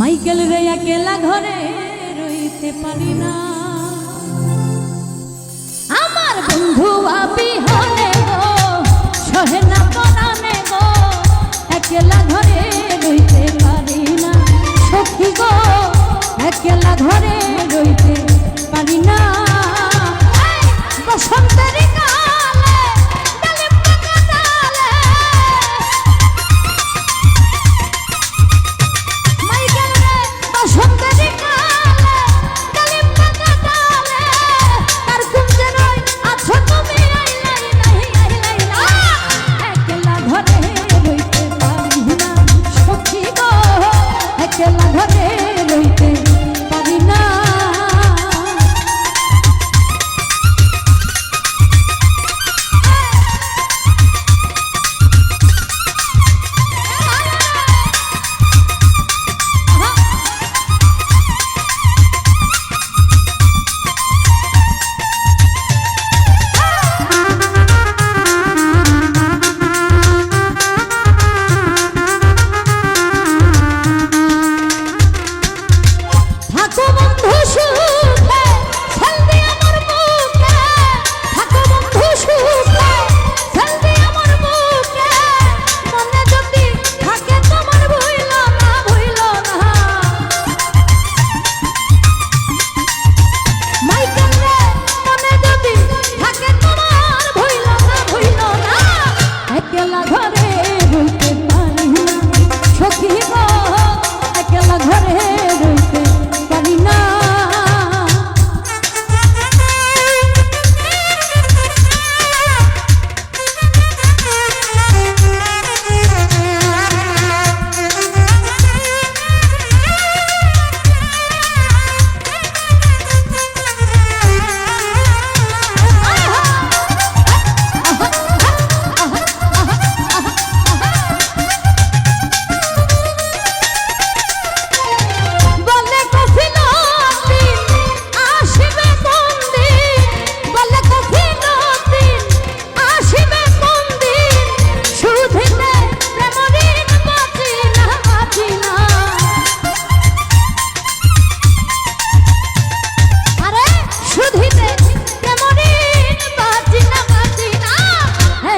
Michael রে একেলা ঘরে রইতে পারি না, আমার বন্ধু বিহনে গো সহে না পরাণে গো, একেলা ঘরে রইতে পারি না সখী গো, একেলা ঘরে রইতে পারি না। বসন্তের কালে ডালে পাতা ডালে মাইকেল রে, বসন্তের কালে ডালে পাতা ডালে তার কুঞ্জে রই আছো তুমি, আইলাই নাই আইলাই না, একলা ঘরে রইতে পারি না সখী গো, একলা ঘরে রইতে পারি না।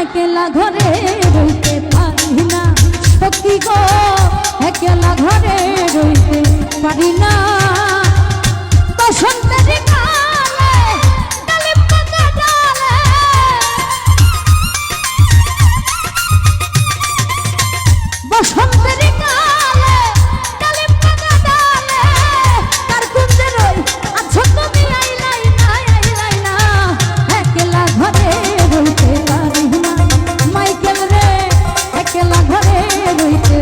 একলা ঘরে রইতে পারি না সখী গো, একলা ঘরে রইতে পারি না। বসন্তের কালে ডালে পাতা ডালে বসন্তের কালে ডালে পাতা ডালে তার কুঞ্জে রই আছো তুমি, আইলাই নাই আইলাই না, একলা ঘরে রইতে পারি না মাইকেল রে, একলা ঘরে রইতে